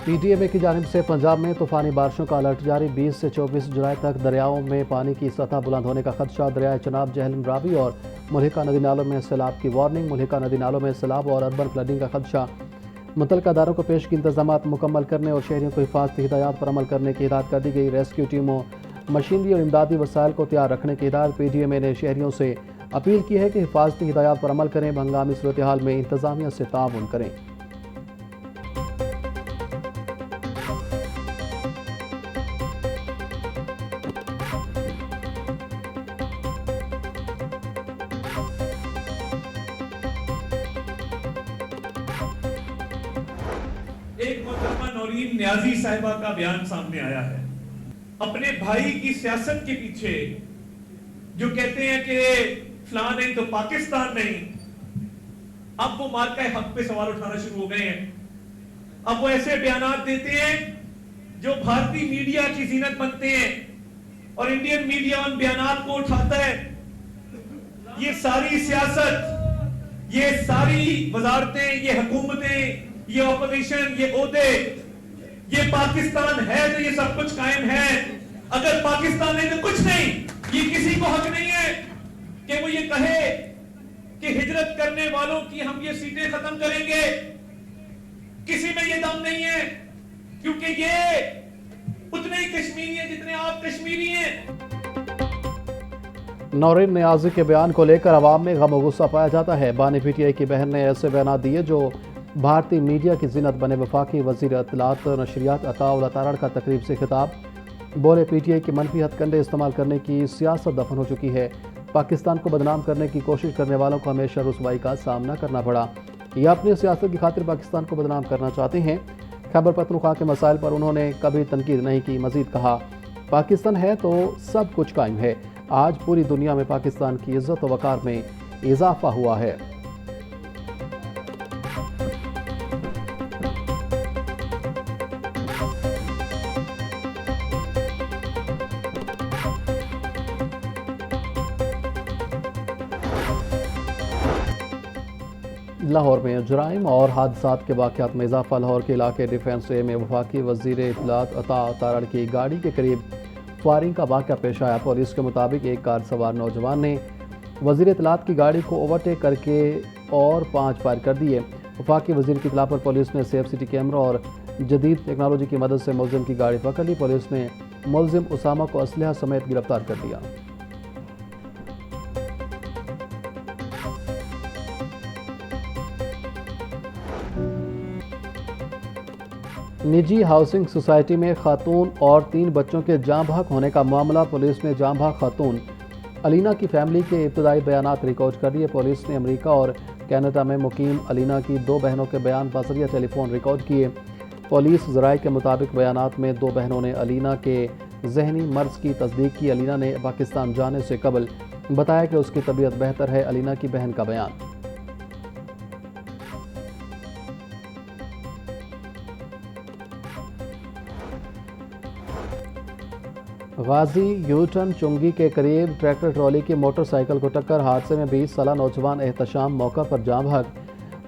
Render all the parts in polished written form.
पीटीएमए की जानिब से पंजाब में तूफानी बारिशों का अलर्ट जारी। 20 से 24 जुलाई तक दरियाओं में पानी की सतह बुलंद होने का खदशा। दरियाए चनाब, जहलम, रावी और मुल्हिका नदी नालों में सैलाब की वार्निंग। मुल्हिका नदी नालों में सैलाब और अर्बन फ्लडिंग का खदशा। मुतल्लिका अदारों को पेश की इंतजाम मुकम्मल करने और शहरियों को हिफाजती हिदायत पर अमल करने की हिदायत कर दी गई। रेस्क्यू टीमों, मशीनरी और इमदादी वसाइल को तैयार रखने की हिदायत। पीटीएमए ने शहरियों से अपील की है कि हिफाजती हिदायत पर अमल करें, हंगामी सूरत हाल में इंतजामिया से ताउन करें। एक मोहतरमा नौरीन न्याजी साहिबा का बयान सामने आया है। अपने भाई की सियासत के पीछे जो कहते हैं कि फलां नहीं तो पाकिस्तान नहीं, अब वो मार्का हक पे सवाल उठाना शुरू हो गए हैं। अब वो ऐसे बयानात देते हैं जो भारतीय मीडिया की जीनत बनते हैं और इंडियन मीडिया उन बयानात को उठाता है। ये सारी सियासत, ये सारी वजारतें, ये हुकूमतें, ये ऑपोजिशन, ये ओहदे, ये पाकिस्तान है तो ये सब कुछ कायम है। अगर पाकिस्तान है तो कुछ नहीं। ये किसी को हक नहीं है कि वो ये कहे कि हिजरत करने वालों की हम ये सीटें खत्म करेंगे। किसी में ये दम नहीं है, क्योंकि ये उतने ही कश्मीरी हैं जितने आप कश्मीरी हैं। नौरीन न्याजी के बयान को लेकर अवाम में गम और गुस्सा पाया जाता है। बानी पीटीआई की बहन ने ऐसे बयान दिए जो भारतीय मीडिया की जिन्नत बने। वफाकी वजीर इत्तलात नशरियात अताउल्लाह तारड़ का तकरीब से खिताब। बोले, पीटीआई की मनफी हथकंडे इस्तेमाल करने की सियासत दफन हो चुकी है। पाकिस्तान को बदनाम करने की कोशिश करने वालों को हमेशा रुसवाई का सामना करना पड़ा। ये अपनी सियासत की खातिर पाकिस्तान को बदनाम करना चाहते हैं। खैबर पख्तूनख्वा के मसाइल पर उन्होंने कभी तनकीद नहीं की। मजीद कहा, पाकिस्तान है तो सब कुछ कायम है। आज पूरी दुनिया में पाकिस्तान की इज्जत व वकार में इजाफा हुआ है। लाहौर में जराइम और हादसात के वाक़यात में इजाफा। लाहौर के इलाके डिफेंस ए में वफाकी वजीर इत्तलात अता तारड़ की गाड़ी के करीब फायरिंग का वाक़या पेश आया। पुलिस के मुताबिक एक कार सवार नौजवान ने वजीर इत्तलात की गाड़ी को ओवरटेक करके और 5 फायर कर दिए। वफाकी वजीर की इत्तला पर पुलिस ने सेफ सिटी कैमरा और जदीद टेक्नोलॉजी की मदद से मुलजिम की गाड़ी पकड़ ली। पुलिस ने मुलजिम उसामा को असलहा समेत गिरफ्तार कर दिया। निजी हाउसिंग सोसाइटी में खातून और 3 बच्चों के जाँ बहक होने का मामला। पुलिस ने जाँ बहक खातून अलीना की फैमिली के इब्तदाई बयानात रिकॉर्ड कर लिए। पुलिस ने अमेरिका और कनाडा में मुकीम अलीना की 2 बहनों के बयान बजरिया टेलीफोन रिकॉर्ड किए। पुलिस ज़राए के मुताबिक बयानात में 2 बहनों ने अलीना के जहनी मर्ज की तस्दीक की। अलीना ने पाकिस्तान जाने से कबल बताया कि उसकी तबीयत बेहतर है। अलीना की बहन का बयान, गाजी यूटन चुंगी के करीब ट्रैक्टर ट्रॉली की मोटरसाइकिल को टक्कर। हादसे में 20 साला नौजवान एहतशाम मौका पर जाँ बहक।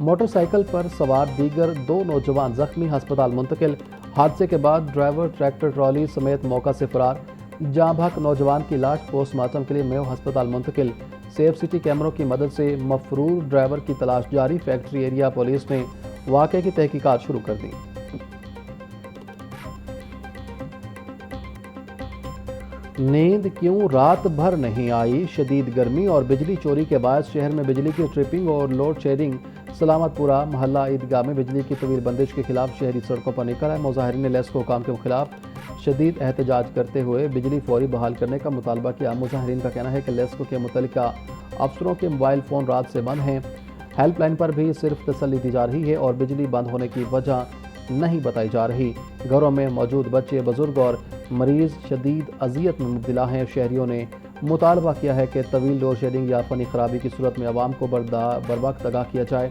मोटरसाइकिल पर सवार दीगर 2 नौजवान जख्मी, अस्पताल मुंतकिल। हादसे के बाद ड्राइवर ट्रैक्टर ट्रॉली समेत मौका से फरार। जाँ बहक नौजवान की लाश पोस्टमार्टम के लिए मेयो अस्पताल मुंतकिल। सेफ सिटी कैमरों की मदद से मफरूर ड्राइवर की तलाश जारी। फैक्ट्री एरिया पुलिस ने वाक़े की तहकीकात शुरू कर दी। नींद क्यों रात भर नहीं आई? शदीद गर्मी और बिजली चोरी के बाद शहर में बिजली की ट्रिपिंग और लोड शेडिंग। सलामतपुरा मोहल्ला ईदगाह में बिजली की तवील बंदिश के खिलाफ शहरी सड़कों पर निकल आए। मुजाहिरीन ने लेस्को हुकाम के खिलाफ शदीद एहतजाज करते हुए बिजली फौरी बहाल करने का मुतालबा किया। मुजाहिरीन का कहना है कि लेस्को के मुतल्लिका अफसरों के मोबाइल फ़ोन रात से बंद हैं। हेल्पलाइन पर भी सिर्फ तसल्ली दी जा रही है और बिजली बंद होने की वजह नहीं बताई जा रही। घरों में मौजूद बच्चे, बुजुर्ग और मरीज शदीद अजियत में मुब्तला हैं। शहरियों ने मुतालबा किया है कि तवील लोड शेडिंग या फनी खराबी की सूरत में आवाम को बर वक्त आगाह किया जाए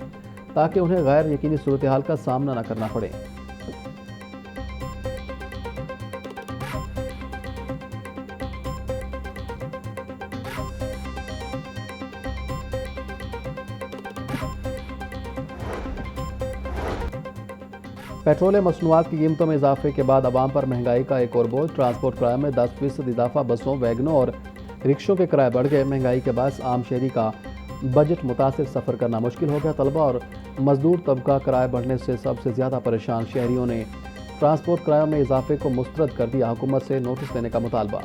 ताकि उन्हें गैर यकीनी सूरत हाल का सामना न करना पड़े। पेट्रोलियम मसनूआत की कीमतों में इजाफे के बाद आवाम पर महंगाई का एक और बोझ। ट्रांसपोर्ट किराए में 10% इजाफा, बसों, वैगनों और रिक्शों के किराए बढ़ गए। महंगाई के बाद आम शहरी का बजट मुतासिर सफ़र करना मुश्किल हो गया। तलबा और मजदूर तबका किराए बढ़ने से सबसे ज़्यादा परेशान। शहरियों ने ट्रांसपोर्ट किरायों में इजाफे को मुस्तरद कर दिया। हुकूमत से नोटिस लेने का मुतालबा।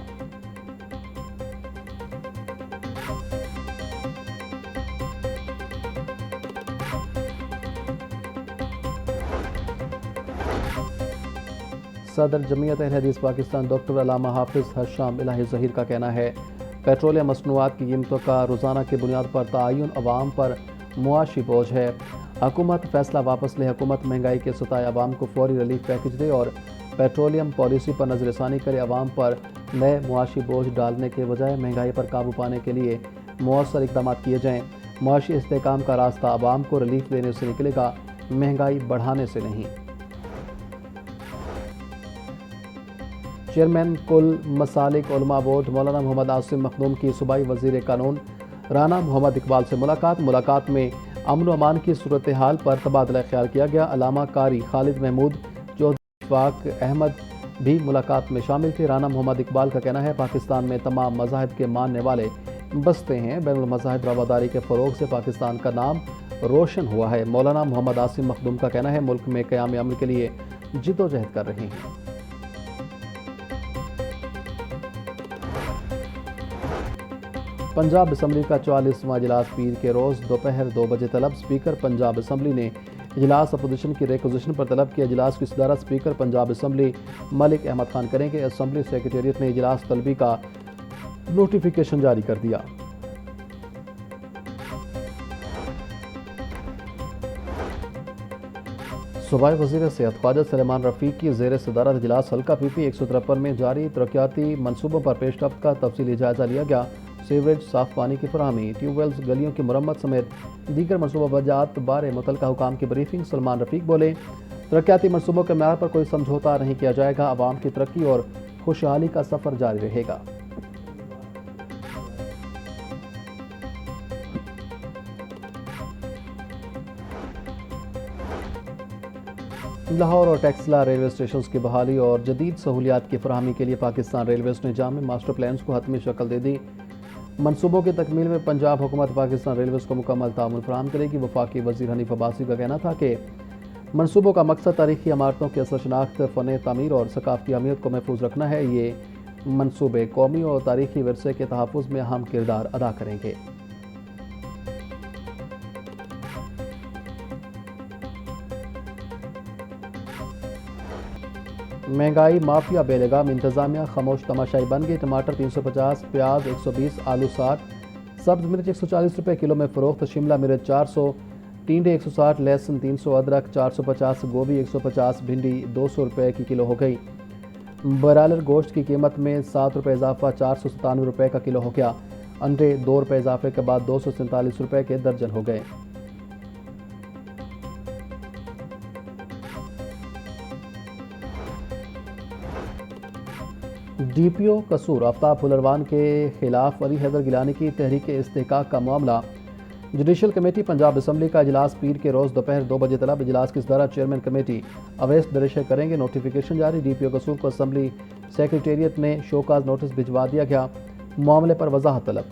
सदर जमीयत अहले हदीस पाकिस्तान डॉक्टर अल्लामा हाफिज हशाम इलाही ज़हीर का कहना है, पेट्रोलियम मसनूआत की कीमतों का रोज़ाना की बुनियाद पर तआयुन अवाम पर मुआशी बोझ है। हुकूमत फैसला वापस ले। हुकूमत महंगाई के सताए अवाम को फौरी रिलीफ पैकेज दे और पेट्रोलियम पॉलिसी पर नजरसानी करे। अवाम पर नए मुआशी बोझ डालने के बजाय महंगाई पर काबू पाने के लिए मौसर इकदाम किए जाएँ। मुआशी इस्तेहकाम का रास्ता अवाम को रिलीफ देने से निकलेगा, महंगाई बढ़ाने से नहीं। चेयरमैन कुल मसालिक उलमा बोर्ड मौलाना मोहम्मद आसिम मखदूम की सूबाई वज़ीर कानून राना मोहम्मद इकबाल से मुलाकात में अमन व अमान की सूरत हाल पर तबादला ख्याल किया गया। अलामा कारी खालिद महमूद चौधरी इशफाक अहमद भी मुलाकात में शामिल थे। राना मोहम्मद इकबाल का कहना है, पाकिस्तान में तमाम मज़ाहिब के मानने वाले बसते हैं। बैनुल मज़ाहिब रवादारी के फ़रोग़ से पाकिस्तान का नाम रोशन हुआ है। मौलाना मोहम्मद आसिम मखदूम का कहना है, मुल्क में क़याम अमन के लिए जिद्दोजहद कर रहे हैं। पंजाब असम्बली का 44वां इजलास पीर के रोज़ दोपहर 2 बजे तलब। स्पीकर पंजाब असम्बली ने इजलास अपोजिशन की रिक्विजिशन पर तलब किया। इजलास की सदारत स्पीकर पंजाब असम्बली मलिक अहमद खान करेंगे। असम्बली सेक्रेटेरिएट ने इजलास तलबी का नोटिफिकेशन जारी कर दिया। सूबाई वज़ीर सेहत ख्वाजा सलेमान रफ़ीक की ज़ेर सदारत इजलास हल्का PP 153 में जारी तरक्याती मनसूबों पर पेशरफ्त का तफसीली जायजा लिया गया। सीवरेज, साफ पानी की फराहमी, ट्यूबवेल्स, गलियों की मरम्मत समेत दीगर मनसूबाबात बारे मुतल्लिका हुकाम की ब्रीफिंग। सलमान रफ़ीक बोले, तरक्याती मनसूबों के म्यार पर कोई समझौता नहीं किया जाएगा। आवाम की तरक्की और खुशहाली का सफ़र जारी रहेगा। लाहौर और टेक्सला रेलवे स्टेशन की बहाली और जदीद सहूलियात की फराहमी के लिए पाकिस्तान रेलवेज़ ने जामे मास्टर प्लान्स को हतमी शक्ल दे दी। मनसूबों की तकमील में पंजाब हुकूमत पाकिस्तान रेलवेज़ को मुकम्मल ताउन फराहम करेगी। वफाकी वज़ीर हनीफ अब्बासी का कहना था कि मनसूबों का मकसद तारीखी इमारतों की असल शनाख्त, फ़न तामीर और सकाफ़ती अहमियत को महफूज रखना है। ये मनसूबे कौमी और तारीखी विरसे के तहफ़्फ़ुज़ में अहम किरदार अदा करेंगे। महंगाई माफिया बेलगाम, इंतजामिया खामोश तमाशाई बन गई। टमाटर 350, प्याज 120, आलू 60, सब्ज मिर्च 140 रुपये किलो में फ़रोख्त। शिमला मिर्च 400, टिंडे 160, लहसुन 300, अदरक 450, गोभी 150, भिंडी 200 रुपये की किलो हो गई। ब्रायलर गोश्त की कीमत में 7 रुपये इजाफा, 497 रुपये का किलो हो गया। अंडे 2 रुपये इजाफे के बाद 247 रुपये के दर्जन हो गए। DPO कसूर आफ्ताब फुलरवान के खिलाफ अली हैदर गिलानी की तहरीक इस्तेहकाक का मामला। जुडिशल कमेटी पंजाब असम्बली का इजलास पीर के रोज़ दोपहर 2 बजे तलब। इजलास की सदारत चेयरमैन कमेटी अवैस दरिशा करेंगे। नोटिफिकेशन जारी। DPO कसूर को असम्बली सेक्रेटेरिएट में शोकाज नोटिस भिजवा दिया गया। मामले पर वजाहत तलब।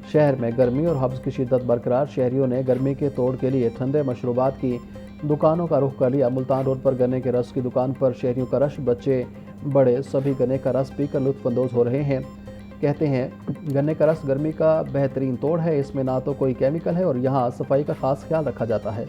शहर में गर्मी और हब्स की शिद्दत बरकरार। शहरियों ने गर्मी के तोड़ के लिए ठंडे मशरूबात की दुकानों का रुख कर लिया। मुल्तान रोड पर गन्ने के रस की दुकान पर शहरियों का रश, बच्चे बड़े सभी गन्ने का रस पीकर लुत्फानंदोज हो रहे हैं। कहते हैं गन्ने का रस गर्मी का बेहतरीन तोड़ है। इसमें ना तो कोई केमिकल है और यहाँ सफाई का खास ख्याल रखा जाता है।